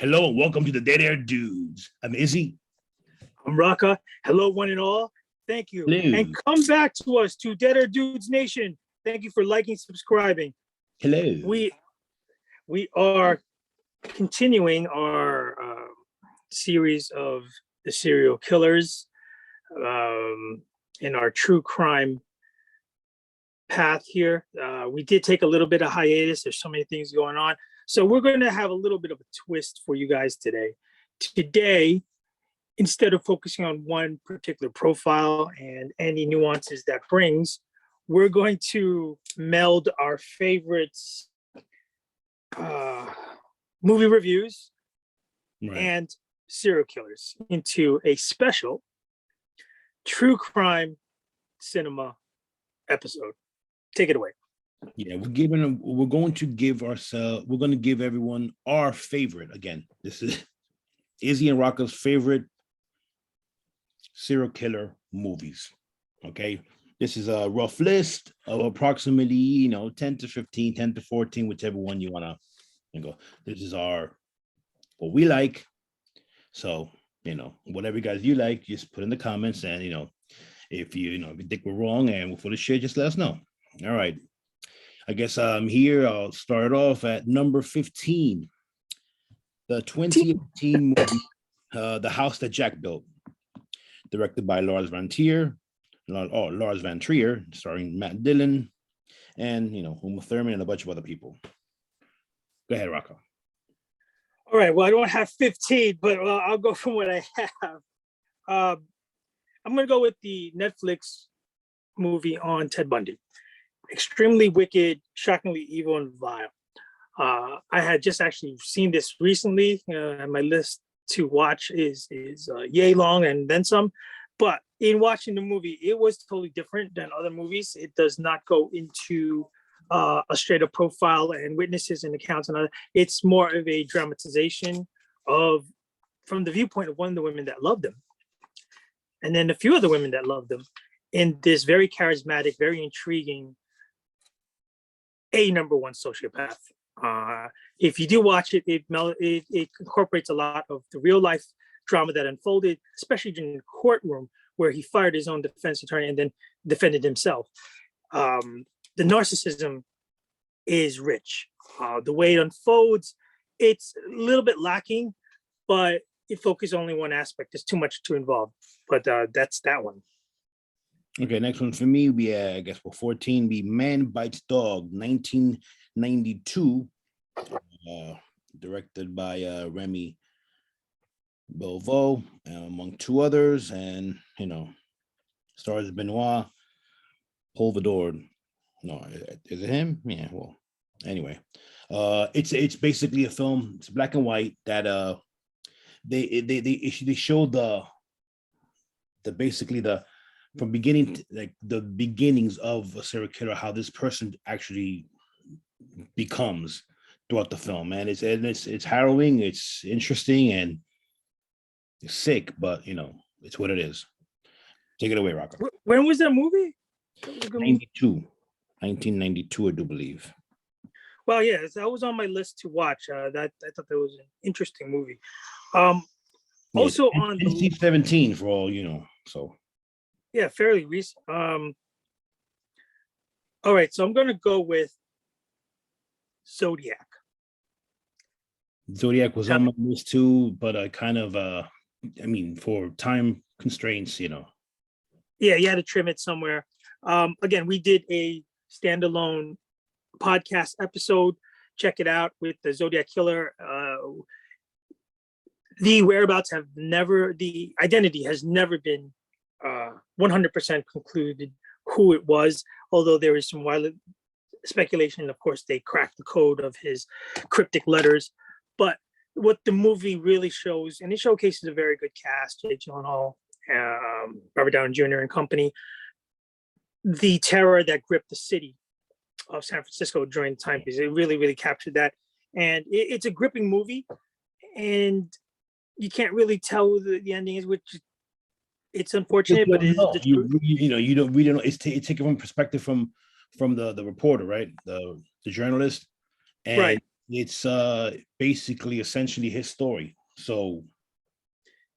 Hello and welcome to the Dead Air Dudes. I'm Izzy. I'm Raka. Hello, one and all. Thank you. Hello. And come back to us, to Dead Air Dudes Nation. Thank you for liking, subscribing. Hello. We are continuing our series of the serial killers in our true crime path here. We did take a little bit of hiatus. There's so many things going on. So we're going to have a little bit of a twist for you guys today. Today, instead of focusing on one particular profile and any nuances that brings, we're going to meld our favorites movie reviews and serial killers into a special true crime cinema episode. Take it away. Yeah, we're going to give everyone our favorite. Again, this is Izzy and Rocco's favorite serial killer movies. Okay. This is a rough list of approximately, 10 to 15, 10 to 14, whichever one you want to go. This is what we like. So, whatever guys you like, just put in the comments, and if you think we're wrong and we're full of shit, just let us know. All right. I guess here I'll start off at number 15. The 2018 movie, The House That Jack Built, directed by Lars Van Trier, starring Matt Dillon and Uma Thurman and a bunch of other people. Go ahead, Rocco. All right. Well, I don't have 15, but I'll go from what I have. I'm going to go with the Netflix movie on Ted Bundy. Extremely wicked, shockingly evil, and vile. I had just actually seen this recently, and my list to watch is yay long and then some. But in watching the movie, it was totally different than other movies. It does not go into a straight up profile and witnesses and accounts and other. It's more of a dramatization from the viewpoint of one of the women that loved him, and then a few other women that loved him, in this very charismatic, very intriguing, number one sociopath. If you do watch it, it incorporates a lot of the real life drama that unfolded, especially during the courtroom where he fired his own defense attorney and then defended himself. The narcissism is rich. The way it unfolds, it's a little bit lacking, but it focuses only one aspect. There's too much to involve, but that's that one. Okay, next one for me, I guess for 14, Man Bites Dog, 1992, directed by Remy Belveau, among two others, and, stars Benoit Poulvord. No, is it him? Yeah, well, anyway. It's basically a film, it's black and white, that they show from beginning to, like, the beginnings of a serial killer, how this person actually becomes throughout the film, man. It's harrowing, it's interesting, and it's sick, but it's what it is. Take it away, Rocco. When was that movie? 1992, I do believe. Well, yeah, that was on my list to watch. I thought that was an interesting movie. Also on NC-17 for all so. Yeah, fairly recent. All right, so I'm going to go with Zodiac. Zodiac was on my list too, but I kind of, for time constraints, Yeah, you had to trim it somewhere. Again, we did a standalone podcast episode. Check it out with the Zodiac Killer. The identity has never been 100% concluded who it was, although there is some wild speculation. Of course, they cracked the code of his cryptic letters, but what the movie really shows, and it showcases a very good cast: Jake Gyllenhaal, Robert Downey Jr. and company, the terror that gripped the city of San Francisco during the time piece. It really, really captured that, and it's a gripping movie, and you can't really tell the ending is, which it's unfortunate, but it's the truth. You don't know. It's taken from perspective from the reporter, right? The journalist, and right. it's basically essentially his story. So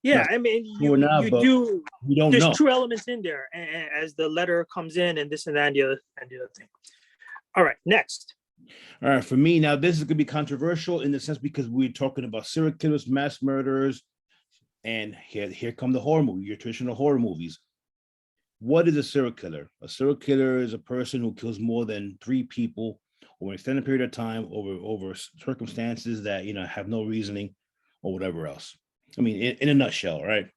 Yeah, not I mean, sure now, you but do. we don't There's know. true elements in there, as the letter comes in, and this and that, and the other thing. All right, next. All right, for me now, this is gonna be controversial in the sense because we're talking about serial killers, mass murderers, and here come the horror movie, your traditional horror movies. What is a serial killer? A serial killer is a person who kills more than 3 people over an extended period of time, over circumstances that have no reasoning or whatever else. I mean, in a nutshell, right?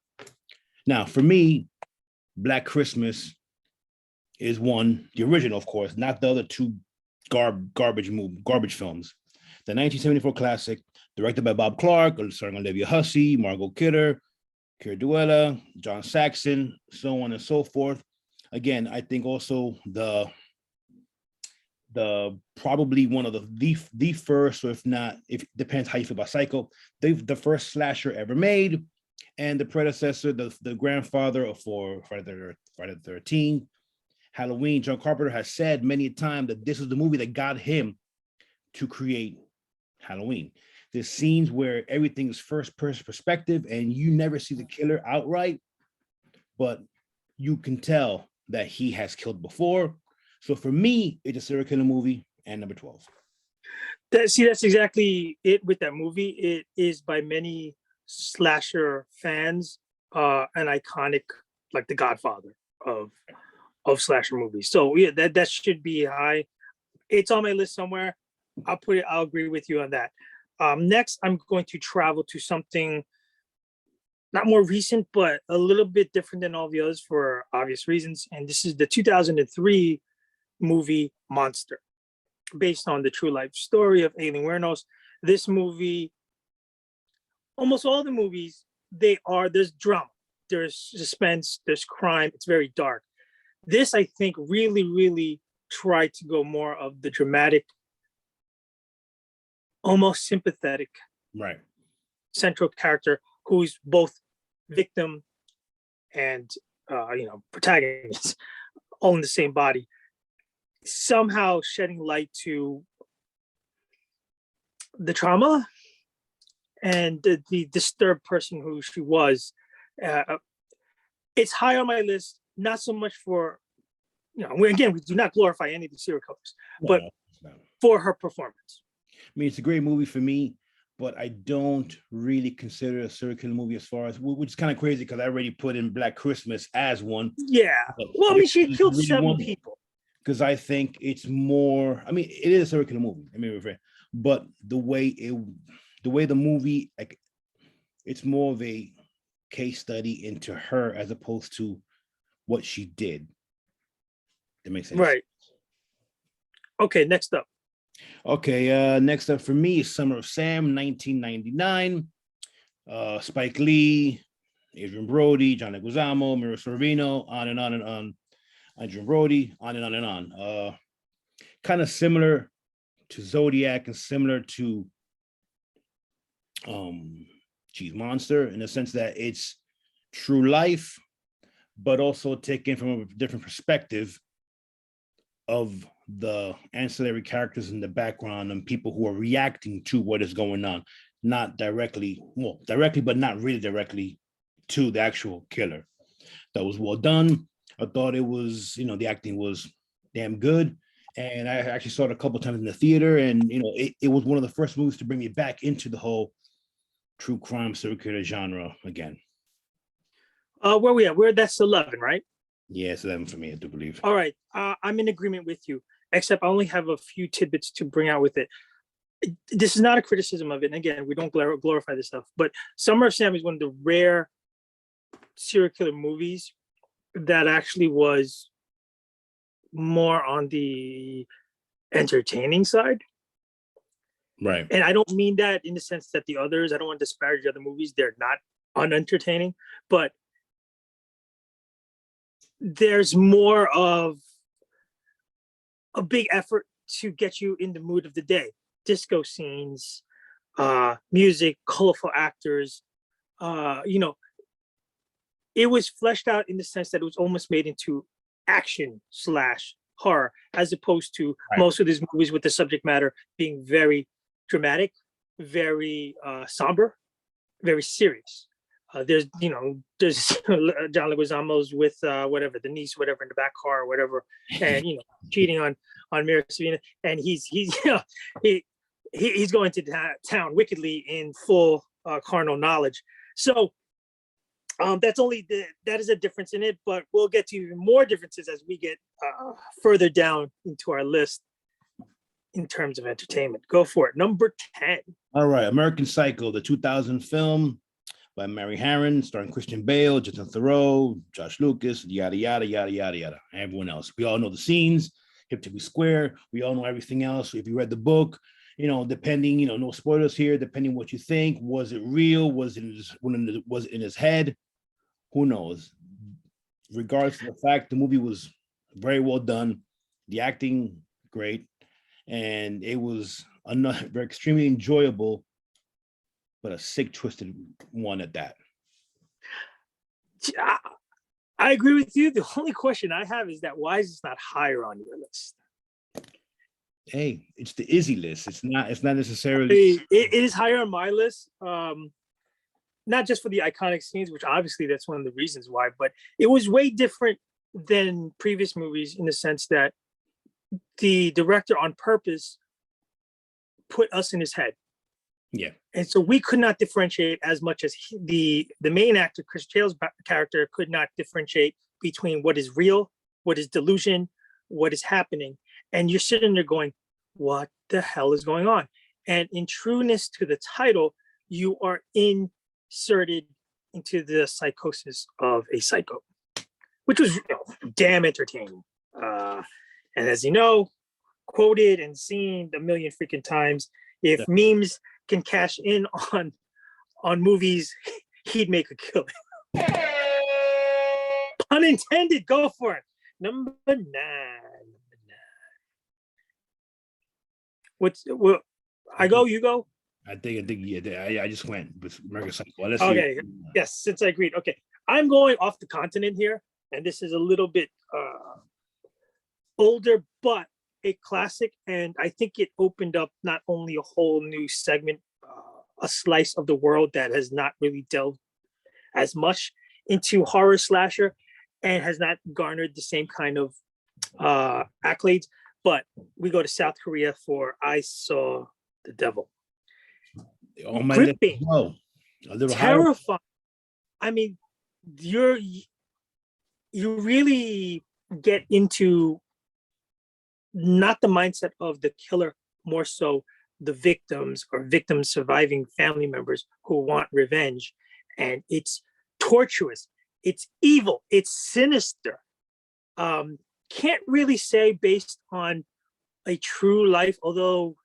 Now, for me, Black Christmas is one, the original, of course, not the other two garbage films. The 1974 classic, directed by Bob Clark, starring Olivia Hussey, Margot Kidder, Keir Duella, John Saxon, so on and so forth. Again, I think also the probably one of the first, or if not, if depends how you feel about Psycho, the first slasher ever made, and the predecessor, the grandfather for Friday the 13th, Halloween. John Carpenter has said many times that this is the movie that got him to create Halloween. There's scenes where everything is first person perspective and you never see the killer outright, but you can tell that he has killed before. So for me, it's a serial killer movie and number 12. That's exactly it with that movie. It is by many slasher fans an iconic, like the Godfather of slasher movies. So yeah, that should be high. It's on my list somewhere. I'll agree with you on that. Next, I'm going to travel to something not more recent, but a little bit different than all the others for obvious reasons. And this is the 2003 movie Monster, based on the true life story of Aileen Wuornos. This movie, almost all the movies, there's drama, there's suspense, there's crime. It's very dark. This, I think, really tried to go more of the dramatic, almost sympathetic, right, central character who's both victim and protagonist, all in the same body, somehow shedding light to the trauma and the disturbed person who she was. It's high on my list, not so much for, we do not glorify any of the serial killers, but for her performance. I mean, it's a great movie for me, but I don't really consider it a serial killer movie, as far as, which is kind of crazy because I already put in Black Christmas as one. Yeah. Well, I mean, she killed really 7 people. Because I think it's more, I mean, it is a serial killer movie. I mean, but the way the movie, like, it's more of a case study into her as opposed to what she did. That makes sense. Right. Okay, next up. Okay, next up for me is Summer of Sam, 1999. Spike Lee, Adrian Brody, John Leguizamo, Mira Sorvino, on and on and on. Adrian Brody, on and on and on. Kind of similar to Zodiac and similar to Monster, in the sense that it's true life, but also taken from a different perspective of the ancillary characters in the background and people who are reacting to what is going on, not directly, but not really directly to the actual killer. That was well done. I thought it was, the acting was damn good. And I actually saw it a couple of times in the theater, and it was one of the first movies to bring me back into the whole true crime serial killer genre again. Where we at? That's 11, right? Yeah, it's 11 for me, I do believe. All right, I'm in agreement with you, except I only have a few tidbits to bring out with it. This is not a criticism of it, and again, we don't glorify this stuff, but Summer of Sam is one of the rare serial killer movies that actually was more on the entertaining side. Right. And I don't mean that in the sense that the others, I don't want to disparage other movies, they're not unentertaining, but there's more of a big effort to get you in the mood of the day. Disco scenes, music, colorful actors, it was fleshed out in the sense that it was almost made into action/horror, as opposed to most of these movies with the subject matter being very dramatic, very somber, very serious. There's John Leguizamo's with whatever the niece, whatever in the back car or whatever, and cheating on Mira Savina, and he's he's going to town wickedly in full carnal knowledge. So that is a difference in it, but we'll get to even more differences as we get further down into our list in terms of entertainment. Go for it. Number 10. All right, American Psycho, the 2000 film by Mary Harron, starring Christian Bale, Justin Theroux, Josh Lucas, yada, yada, yada, yada, yada, and everyone else. We all know the scenes, hip to be square. We all know everything else. If you read the book, depending, no spoilers here, depending what you think. Was it real? Was it in his head? Who knows? Regardless of the fact, the movie was very well done. The acting, great. And it was very extremely enjoyable, but a sick, twisted one at that. I agree with you. The only question I have is that why is this not higher on your list? Hey, it's the Izzy list. It's not necessarily. It is higher on my list. Not just for the iconic scenes, which obviously that's one of the reasons why, but it was way different than previous movies in the sense that the director on purpose put us in his head. Yeah. And so we could not differentiate as much as the main actor, Chris Hale's character, could not differentiate between what is real, what is delusion, what is happening. And you're sitting there going, what the hell is going on? And in trueness to the title, you are inserted into the psychosis of a psycho, which was damn entertaining. And as you know, quoted and seen a million freaking times. If memes can cash in on movies, he'd make a killing. Pun intended. Go for it. Number 9. I go, you go? I think yeah, I just went with American Psycho. Let's okay. See. Yes, since I agreed. Okay. I'm going off the continent here, and this is a little bit older, but a classic, and I think it opened up not only a whole new segment, a slice of the world that has not really delved as much into horror slasher and has not garnered the same kind of accolades. But we go to South Korea for I Saw the Devil. Oh my! Gripping, a little terrifying. I mean, you really get into not the mindset of the killer, more so the victims or victims' surviving family members who want revenge. And it's tortuous, it's evil, it's sinister. Can't really say based on a true life, although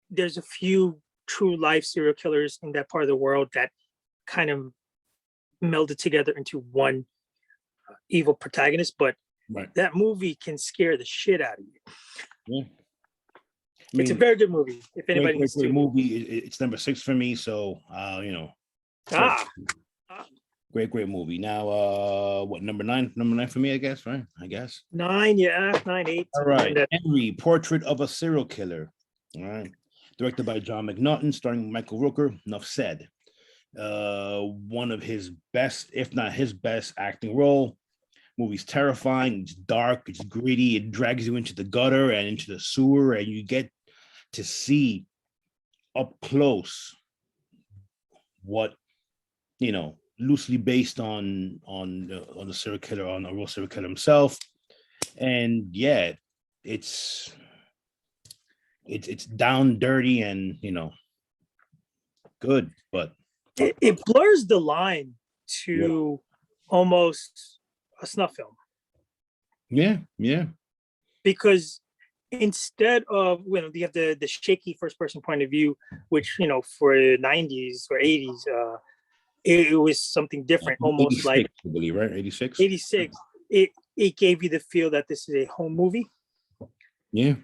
there's a few true life serial killers in that part of the world that kind of melded together into one evil protagonist, but right. That movie can scare the shit out of you. Yeah. It's a very good movie. If anybody needs to, movie, it's number 6 for me. So great movie. Now, what number 9? Number 9 for me, I guess. Right? I guess 9, yeah, 9, 8. All right, Henry, Portrait of a Serial Killer. All right, directed by John McNaughton, starring Michael Rooker. Enough said. One of his best, if not his best, acting role. Movie's terrifying. It's dark. It's gritty. It drags you into the gutter and into the sewer, and you get to see up close what loosely based on the serial killer, on a real serial killer himself. And yeah, it's down dirty and good, but it blurs the line to almost a snuff film. Yeah. Because instead of you have the shaky first person point of view, which for 90s or 80s, it was something different, almost like I believe, right? 86. It gave you the feel that this is a home movie. Yeah.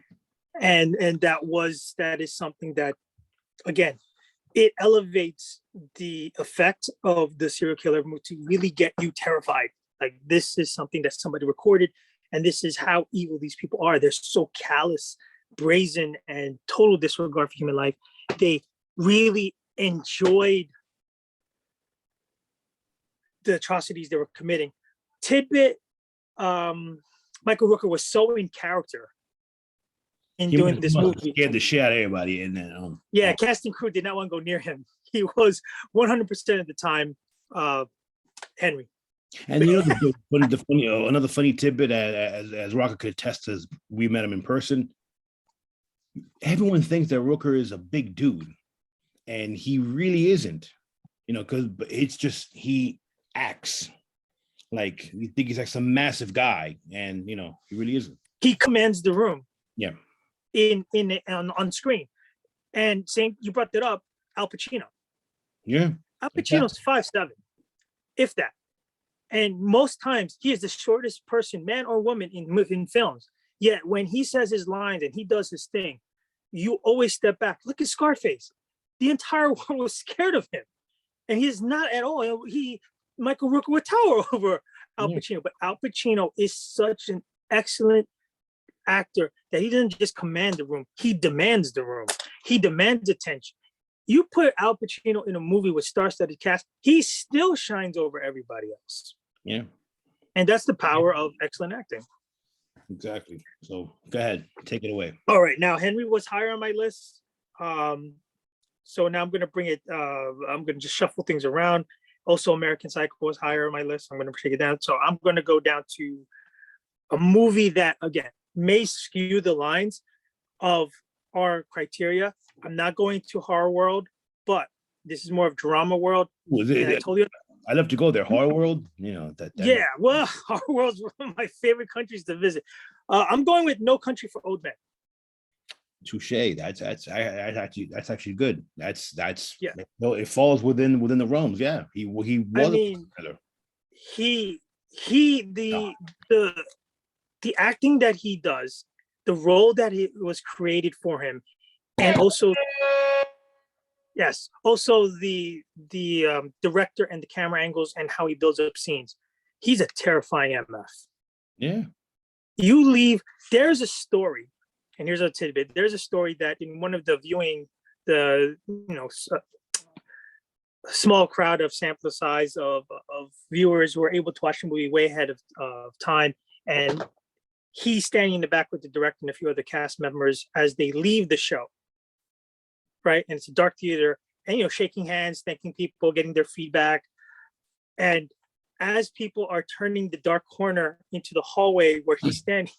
And that is something that, again, it elevates the effect of the serial killer to really get you terrified. Like, this is something that somebody recorded, and this is how evil these people are. They're so callous, brazen, and total disregard for human life. they really enjoyed the atrocities they were committing. Tidbit, Michael Rooker was so in character in doing this movie. Scared the shit out of everybody. And then, yeah, cast and crew did not want to go near him. He was 100% of the time Henry. And you know, the funny, another funny tidbit, as Rocker could attest, as we met him in person. Everyone thinks that Rooker is a big dude, and he really isn't. You know, because it's just he acts like you think he's like some massive guy, and you know, he really isn't. He commands the room. Yeah. On screen, and saying you brought that up, Al Pacino. Yeah. Al Pacino's 5'7", if that. And most times he is the shortest person, man or woman, in films. Yet when he says his lines and he does his thing, you always step back. Look at Scarface. The entire world was scared of him. And he's not at all. Michael Rooker would tower over Al Pacino. But Al Pacino is such an excellent actor that he doesn't just command the room. He demands the room. He demands attention. You put Al Pacino in a movie with star-studded cast, he still shines over everybody else. Yeah. And that's the power of excellent acting. Exactly. So go ahead, take it away. All right. Now Henry was higher on my list. So now I'm going to bring it, I'm going to just shuffle things around. Also, American Psycho was higher on my list. I'm going to take it down. So I'm going to go down to a movie that, again, may skew the lines of our criteria. I'm not going to horror world, but this is more of drama world. I told you, I love to go there. Horror world, you know that. Yeah, well, horror world's one of my favorite countries to visit. I'm going with No Country for Old Men. Touche. That's actually good. That's yeah. No, it falls within the realms. Yeah, he was. I mean, the acting that he does, the role that it was created for him, and also the director and the camera angles and how he builds up scenes. He's a terrifying MF. Yeah. You leave, there's a story, and here's a tidbit. There's a story that in one of the viewing, small crowd of sample size of viewers who were able to watch the movie way ahead of time, and he's standing in the back with the director and a few other cast members as they leave the show, right? And it's a dark theater, and shaking hands, thanking people, getting their feedback. And as people are turning the dark corner into the hallway where he's standing,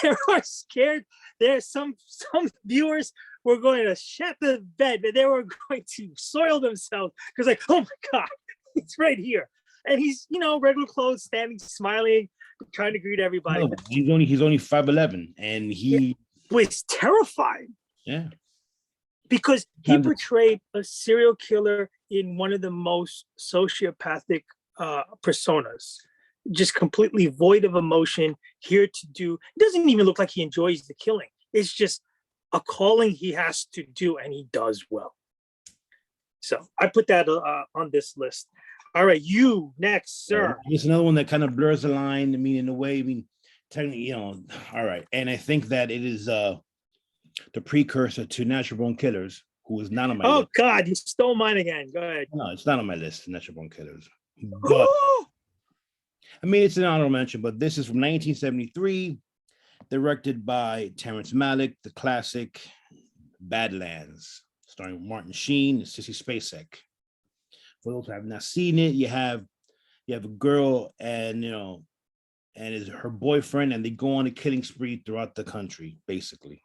they are scared. There's some viewers were going to shut the bed, but they were going to soil themselves because, like, oh my God, it's right here. And he's, regular clothes, standing, smiling, trying to greet everybody. No, he's only 5'11", and he was terrifying. Yeah. Because he portrayed a serial killer in one of the most sociopathic personas, just completely void of emotion, here to do, it doesn't even look like he enjoys the killing. It's just a calling he has to do, and he does well. So I put that on this list. All right, you next, sir. It's another one that kind of blurs the line. I mean, in a way, technically, all right. And I think that it is the precursor to Natural Born Killers, who is not on my list. Oh God, you stole mine again. Go ahead. No, it's not on my list, Natural Born Killers. But I mean, it's an honorable mention, but this is from 1973, directed by Terrence Malick, the classic Badlands, starring Martin Sheen and Sissy Spacek. For those who have not seen it, you have a girl and is her boyfriend, and they go on a killing spree throughout the country, basically.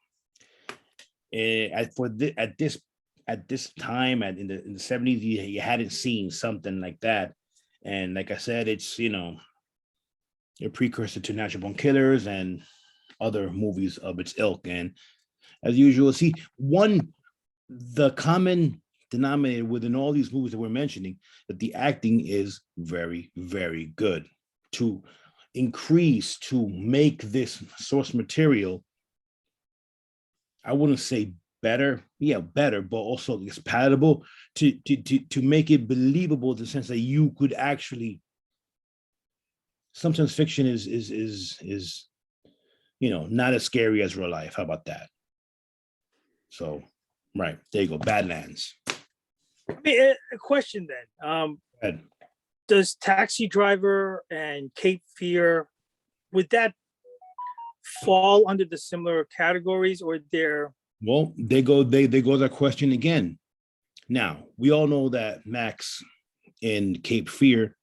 At this time, in the 70s, you hadn't seen something like that. And like I said, it's a precursor to Natural Born Killers and other movies of its ilk. And as usual, see, the common denominator within all these movies that we're mentioning, that the acting is very, very good. To make this source material, I wouldn't say better, but also it's palatable, to make it believable, in the sense that you could actually. Sometimes fiction is not as scary as real life. How about that? So Right. There you go. Badlands. I mean, a question then. Ed. Does Taxi Driver and Cape Fear, would that fall under the similar categories, or they're Well, they go that question again. Now, we all know that Max in Cape Fear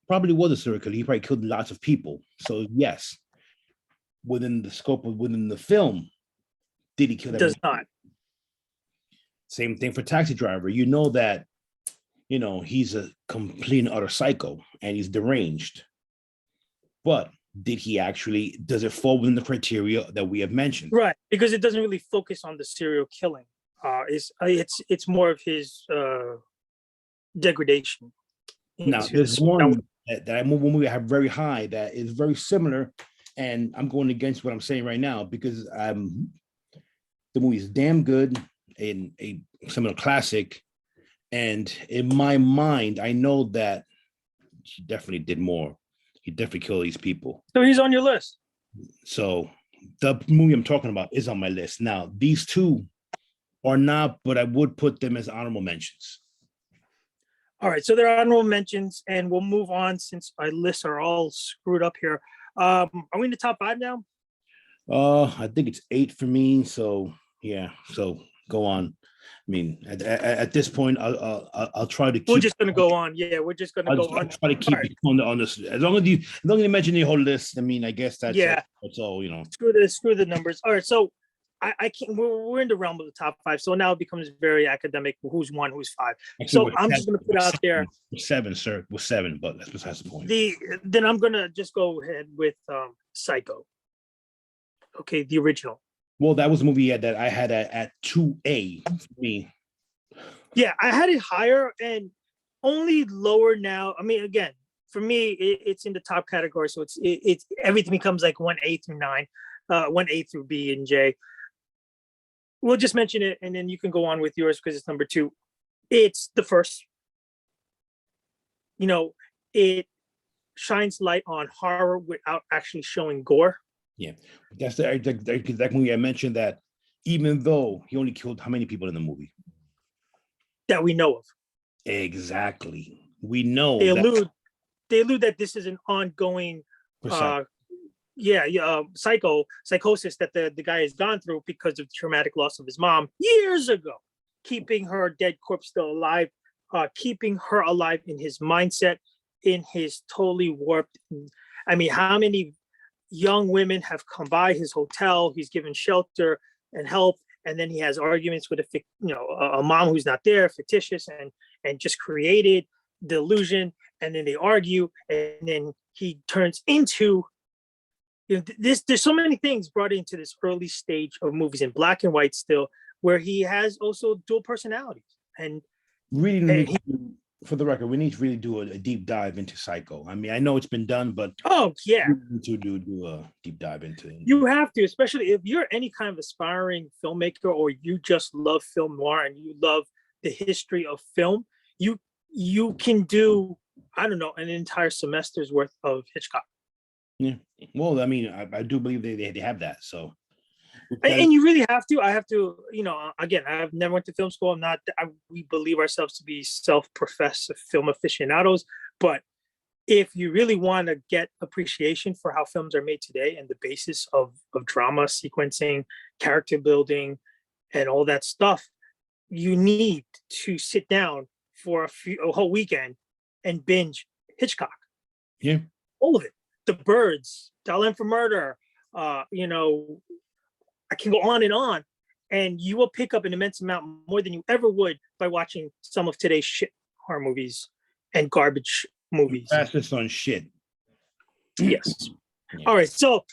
probably was a serial killer. He probably killed lots of people. So yes, within the scope of within the film, did he kill that? does not? Same thing for Taxi Driver. You know that, he's a complete and utter psycho and he's deranged. But does it fall within the criteria that we have mentioned? Right, because it doesn't really focus on the serial killing. It's more of his degradation. Now, there's one that I movie I have very high that is very similar, and I'm going against what I'm saying right now because the movie is damn good in a similar classic, and in my mind, I know that he definitely did more. He definitely killed these people. So he's on your list. So the movie I'm talking about is on my list. Now, these two are not, but I would put them as honorable mentions. All right, so there are honorable mentions, and we'll move on since our lists are all screwed up here. Are we in the top 5 now? I think it's 8 for me. So yeah, so go on. I mean, at this point, I'll try to keep. We're just going to go on. Yeah, we're just going to go on. I'll try to keep it on this. As long as you mention the whole list, I mean, I guess that's that's all. Screw the numbers. All right, so I can't. We're in the realm of the top 5, so now it becomes very academic. Who's 1, who's 5? Actually, so I'm just going to put out there 7, sir. With 7, but that's besides the point. Then I'm going to just go ahead with Psycho. Okay, the original. Well, that was a movie that I had at 2A for me. Yeah, I had it higher and only lower now. I mean, again, for me, it's in the top category, so it's everything becomes like 1A through 9, 1A through B and J. We'll just mention it, and then you can go on with yours because it's number 2. It's the first. It shines light on horror without actually showing gore. Yeah, that's that movie I mentioned that even though he only killed how many people in the movie? That we know of. Exactly. We know they allude that this is an ongoing psychosis that the guy has gone through because of the traumatic loss of his mom years ago, keeping her dead corpse still alive, keeping her alive in his mindset, in his totally warped. I mean, how many young women have come by his hotel? He's given shelter and help, and then he has arguments with a mom who's not there, fictitious, and just created the illusion, and then they argue, and then he turns into this. There's so many things brought into this early stage of movies in black and white still, where he has also dual personalities. And really, for the record, we need to really do a deep dive into Psycho. I mean, I know it's been done, but we need to do a deep dive into it. You have to, especially if you're any kind of aspiring filmmaker, or you just love film noir and you love the history of film. You can do, I don't know, an entire semester's worth of Hitchcock. Yeah, well, I mean, I do believe they have that. So, and you really have to. I have to, again, I've never went to film school. We believe ourselves to be self-professed film aficionados, but if you really want to get appreciation for how films are made today and the basis of drama, sequencing, character building, and all that stuff, you need to sit down for a whole weekend and binge Hitchcock. Yeah, all of it. The Birds, Dial M for Murder. I can go on, and you will pick up an immense amount more than you ever would by watching some of today's shit horror movies and garbage movies. Fastest on shit. Yes. Yeah. All right. So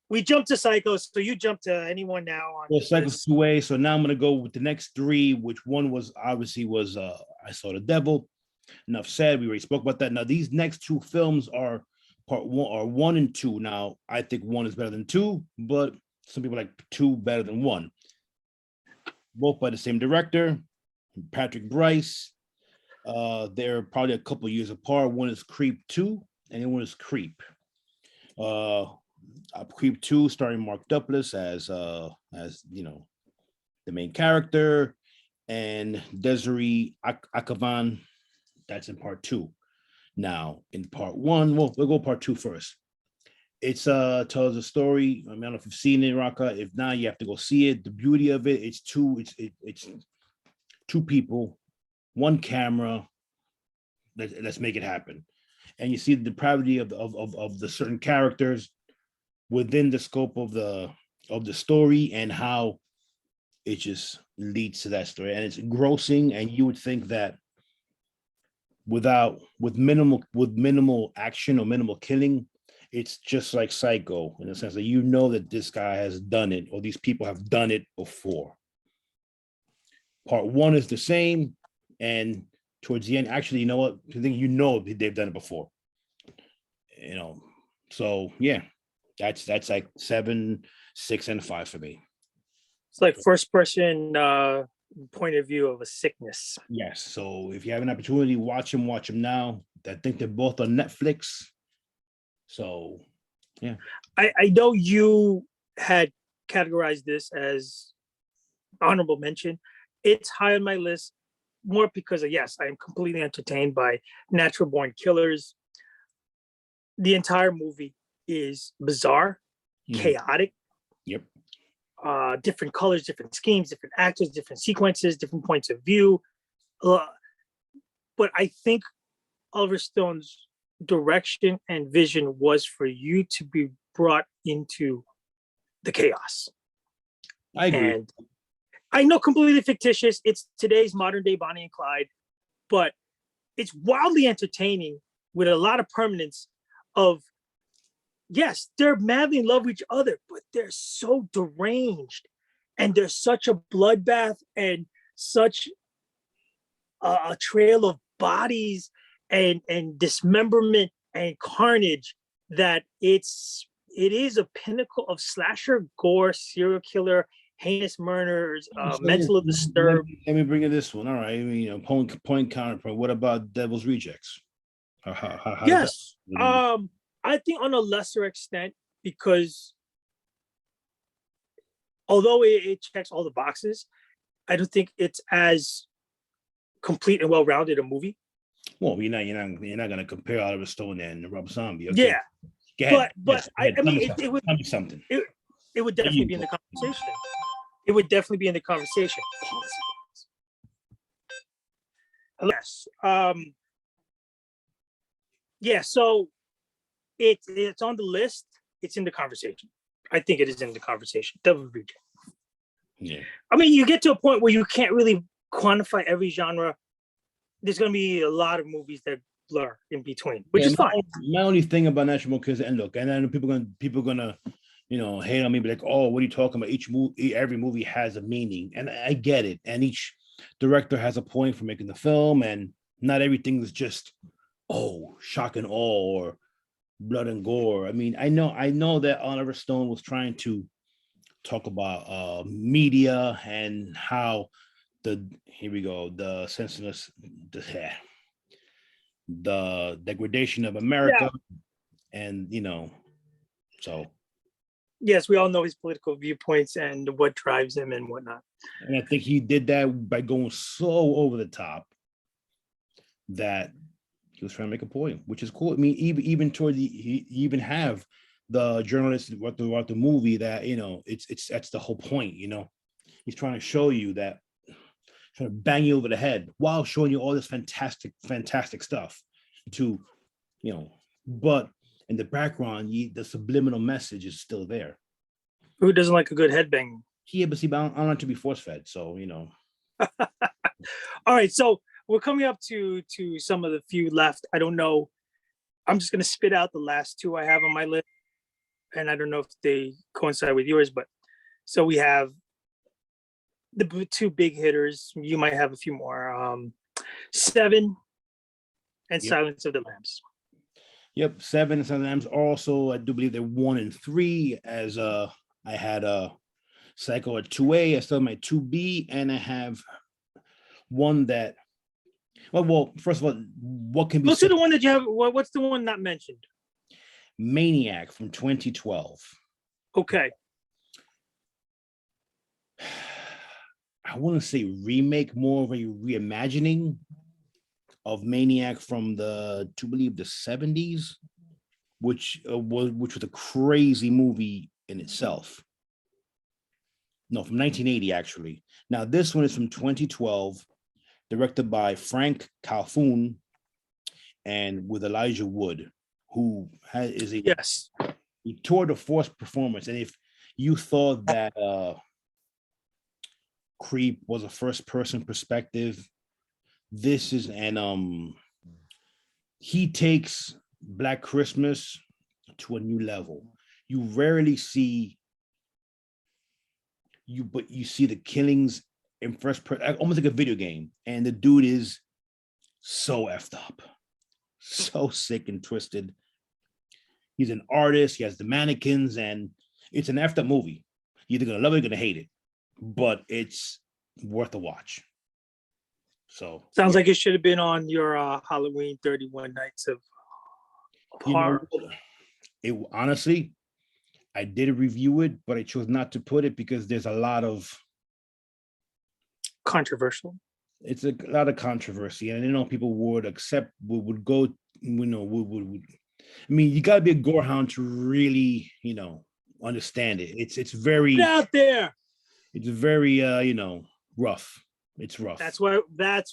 we jumped to Psycho. So you jump to anyone now on. Well, Psycho's 2A. So now I'm gonna go with the next 3, which one was obviously I Saw the Devil. Enough said. We already spoke about that. Now these next 2 films are part 1 and 2. Now I think 1 is better than 2, but some people like 2 better than 1. Both by the same director, Patrick Bryce. They're probably a couple years apart. One is Creep 2, and one is Creep. Creep 2, starring Mark Duplass as the main character, and Desiree Akavan. That's in part 2. Now, in part 1, we'll go part 2 first. It's tells a story. I don't know if you've seen it, Raka. If not, you have to go see it. The beauty of it, it's two people, one camera. Let's make it happen. And you see the depravity of the certain characters within the scope of the story, and how it just leads to that story. And it's engrossing, and you would think that with minimal action or minimal killing, it's just like Psycho, in the sense that you know that this guy has done it, or these people have done it before. Part 1 is the same, and towards the end, actually, you know what? I think they've done it before. So yeah, that's like 7, 6, and 5 for me. It's like first person point of view of a sickness. Yes. So if you have an opportunity, watch them now. I think they're both on Netflix. So yeah. I know you had categorized this as honorable mention. It's high on my list, more because yes, I am completely entertained by Natural Born Killers. The entire movie is bizarre, chaotic. Yep. Different colors, different schemes, different actors, different sequences, different points of view. But I think Oliver Stone's direction and vision was for you to be brought into the chaos. I agree. And I know, completely fictitious. It's today's modern day Bonnie and Clyde, but it's wildly entertaining with a lot of permanence of, yes, they're madly in love with each other, but they're so deranged, and there's such a bloodbath and such a trail of bodies and dismemberment and carnage that it is a pinnacle of slasher gore, serial killer, heinous murders, mental disturbed. Let me bring you this one. All right, I mean, point counterpoint. What about Devil's Rejects? How yes, I think on a lesser extent, because although it checks all the boxes, I don't think it's as complete and well-rounded a movie. Well, you're not gonna compare Oliver Stone and Rob Zombie. Okay. Yeah, but I mean, it would be something. It would definitely be in the conversation. It would definitely be in the conversation. Yes. Yeah. So it's on the list. It's in the conversation. I think it is in the conversation. Devil Reject. Yeah. I mean, you get to a point where you can't really quantify every genre. There's going to be a lot of movies that blur in between, which is fine. My only thing about National Kids, and look, and I know people gonna hate on me, be like, oh, what are you talking about? Every movie has a meaning, and I get it. And each director has a point for making the film, and not everything is just shock and awe or blood and gore. I mean, I know that Oliver Stone was trying to talk about media and how the senseless, the degradation of America, and so. Yes, we all know his political viewpoints and what drives him and whatnot. And I think he did that by going so over the top that he was trying to make a point, which is cool. I mean, even toward he even have the journalists throughout the movie that it's that's the whole point. He's trying to show you that, trying to bang you over the head while showing you all this fantastic stuff. But in the background, the subliminal message is still there. Who doesn't like a good headbang? Yeah, but see, I don't like to be force fed, so All right, so we're coming up to some of the few left. I don't know. I'm just gonna spit out the last two I have on my list, and I don't know if they coincide with yours, but so we have the two big hitters. You might have a few more. 7 and Silence of the Lambs. Yep, 7 and Silence of the Lambs. Also, I do believe they're 1 and 3. As I had Psycho at 2A. I still have my 2B, and I have one that. Well, first of all, what can be? What's the one that you have? What's the one not mentioned? Maniac from 2012. Okay. I wouldn't say remake, more of a reimagining of Maniac from to believe the 70s, which was a crazy movie in itself. No, from 1980 actually. Now this one is from 2012, directed by Frank Calhoun and with Elijah Wood, who is a Yes. tour de force performance. And if you thought that Creep was a first person perspective, this is he takes Black Christmas to a new level. You rarely see but you see the killings in first person, almost like a video game, and the dude is so effed up, so sick and twisted. He's an artist, he has the mannequins, and it's an effed up movie. You're either gonna love it or you're gonna hate it, but it's worth a watch. So sounds like it should have been on your Halloween 31 Nights of Horror. It honestly, I did review it, but I chose not to put it because there's a lot of controversial. It's a lot of controversy, and people would accept, would go, would. I mean, you gotta be a gorehound to really, understand it. It's very Get out there. It's very, rough. It's rough. That's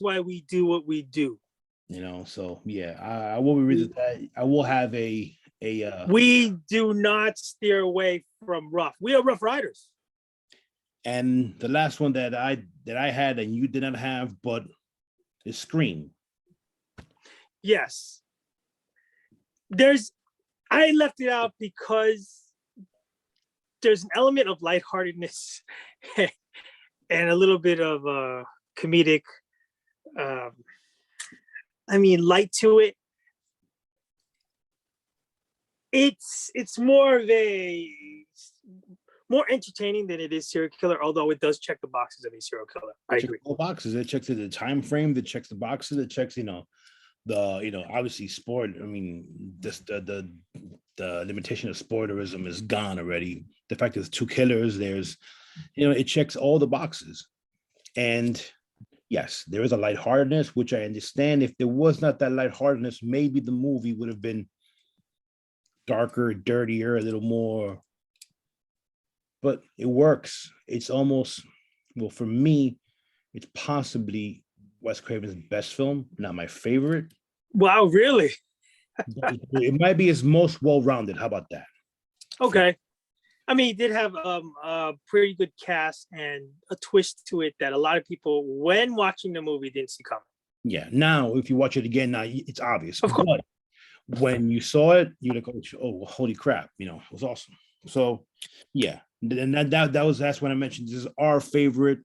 why we do what we do. So yeah, I will revisit that. I will have a. We do not steer away from rough. We are rough riders. And the last one that I had and you did not have, but is Scream. Yes. I left it out because there's an element of lightheartedness and a little bit of comedic, light to it. It's more of more entertaining than it is serial killer, although it does check the boxes of a serial killer. I agree. All boxes. It checks the time frame. It checks the boxes. It checks, obviously sport. I mean, the limitation of sporterism is gone already. The fact there's two killers. There's, it checks all the boxes. And yes, there is a lightheartedness, which I understand. If there was not that lightheartedness, maybe the movie would have been darker, dirtier, a little more, but it works. It's almost, for me, it's possibly Wes Craven's best film, not my favorite. Wow, really? It might be his most well-rounded. How about that? Okay. He did have a pretty good cast and a twist to it that a lot of people, when watching the movie, didn't see coming. Yeah. Now, if you watch it again, now it's obvious. Of course. But when you saw it, you're like, oh, holy crap! It was awesome. So, yeah, and that's when I mentioned this is our favorites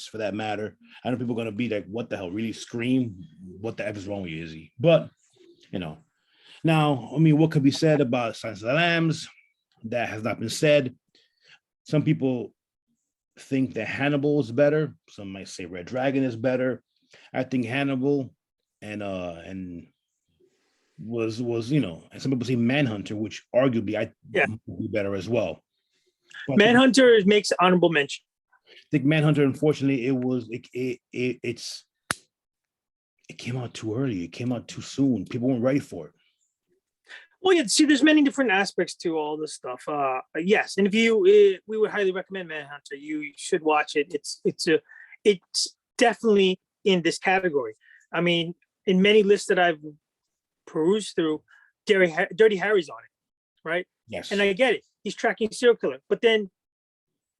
for that matter. I know people are gonna be like, "What the hell? Really? Scream? What the f is wrong with you, Izzy?" But now, what could be said about Silence of the Lambs? That has not been said. Some people think that Hannibal is better. Some might say Red Dragon is better. I think Hannibal and was and some people say Manhunter, which arguably I would be better as well. But Manhunter makes honorable mention. I think Manhunter, unfortunately, it came out too early. It came out too soon. People weren't ready for it. Well, yeah. See, there's many different aspects to all this stuff. Yes, and if we would highly recommend Manhunter. You should watch it. It's definitely in this category. In many lists that I've perused through, Dirty Harry's on it, right? Yes. And I get it. He's tracking serial killer, but then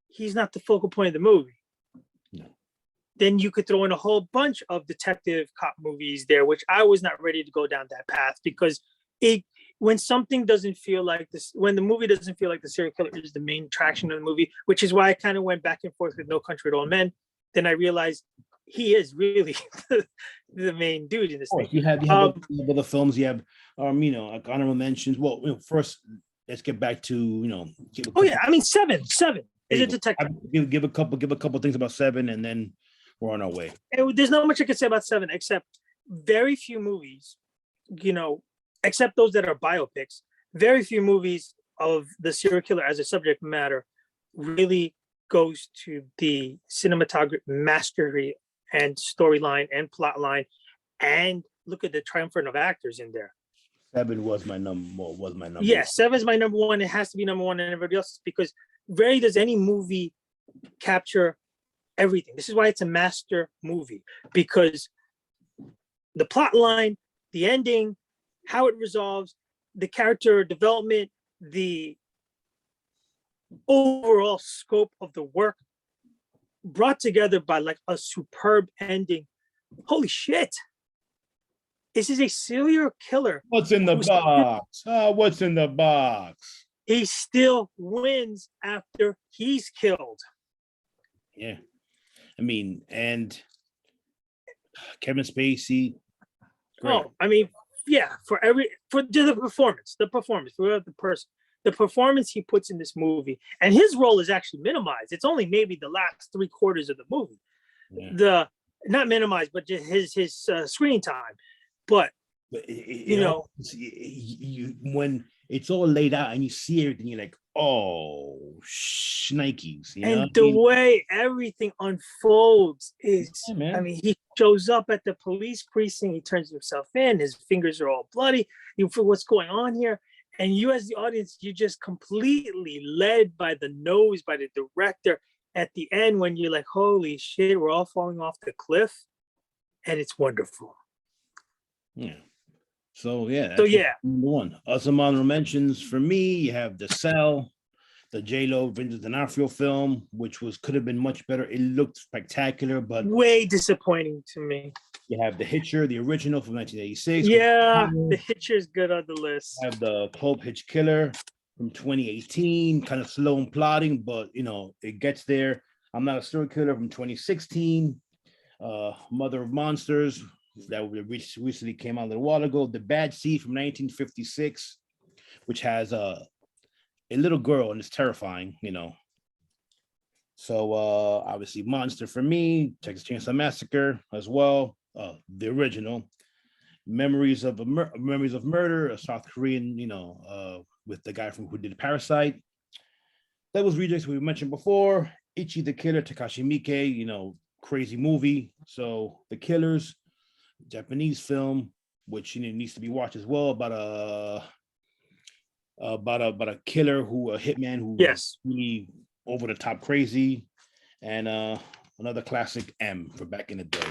he's not the focal point of the movie. No. Then you could throw in a whole bunch of detective cop movies there, which I was not ready to go down that path because when something doesn't feel like this, when the movie doesn't feel like the serial killer is the main attraction of the movie, which is why I kind of went back and forth with No Country for Old Men, then I realized he is really the main dude in this thing. You have other films. You have, honorable mentions. Well, first, let's get back to, Seven is a detective. Give a couple things about Seven, and then we're on our way. And there's not much I could say about Seven, except very few movies, except those that are biopics. Very few movies of the serial killer as a subject matter really goes to the cinematography mastery and storyline and plot line, and look at the triumvirate of actors in there. 7 was my number. Was my number. Yeah, 7 is my number one. It has to be number one, and everybody else, because rarely does any movie capture everything. This is why it's a master movie, because the plot line, the ending, how it resolves, the character development, the overall scope of the work brought together by like a superb ending. Holy shit. This is a serial killer. What's in the box? What's in the box? He still wins after he's killed. Yeah. I mean, and Kevin Spacey. Great. Oh, I mean, yeah, for the performance, for the person, the performance he puts in this movie, and his role is actually minimized. It's only maybe the last 3/4 of the movie. Yeah. Not minimized, but just his screen time. But when it's all laid out and you see everything, you're like, oh, shnikes. And the way everything unfolds is, I mean, he shows up at the police precinct, he turns himself in, his fingers are all bloody. You feel what's going on here. And you as the audience, you just completely led by the nose, by the director at the end, when you're like, holy shit, we're all falling off the cliff. And it's wonderful. Yeah. So yeah. Number one. Some honorable mentions for me. You have The Cell, the J-Lo Vincent D'Onofrio film, which could have been much better. It looked spectacular, but way disappointing to me. You have The Hitcher, the original from 1986. Yeah, The Hitcher's good on the list. I have the Pope Hitch Killer from 2018, kind of slow and plodding, but it gets there. I'm Not a Serial Killer from 2016. Mother of Monsters, that recently came out a little while ago. The Bad Seed from 1956, which has a little girl and it's terrifying, So obviously Monster for me, Texas Chainsaw Massacre as well, the original. Memories of Murder, a South Korean, with the guy who did Parasite. Devil's Rejects we mentioned before. Ichi the Killer, Takashi Miike, crazy movie. So The Killers, Japanese film, which needs to be watched as well, about a killer a hitman who is really over the top crazy, and another classic, M, for back in the day.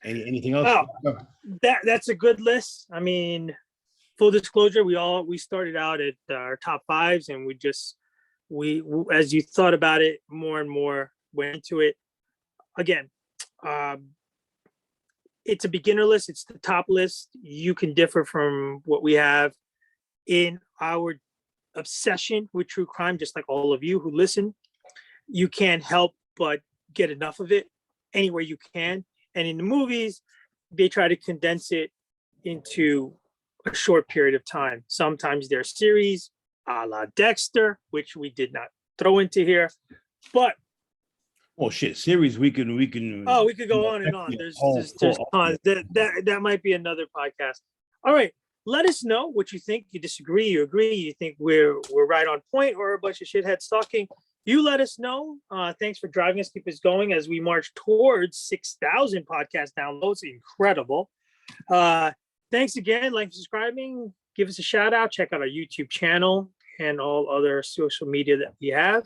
Anything else? Oh, that's a good list. I mean, full disclosure, we started out at our top 5s, and we as you thought about it more and more, went into it. Again, it's a beginner list. It's the top list. You can differ from what we have in our obsession with true crime, just like all of you who listen. You can't help but get enough of it anywhere you can. And in the movies, they try to condense it into a short period of time. Sometimes they're series, a la Dexter, which we did not throw into here. But series we can. Oh, we could go on and on. There's tons. That might be another podcast. All right. Let us know what you think. You disagree, you agree, you think we're right on point, or a bunch of shitheads talking. You let us know. Thanks for driving us, keep us going as we march towards 6,000 podcast downloads. Incredible. Thanks again. Like, subscribing, give us a shout out. Check out our YouTube channel and all other social media that we have.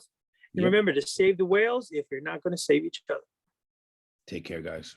And remember to save the whales if you're not going to save each other. Take care, guys.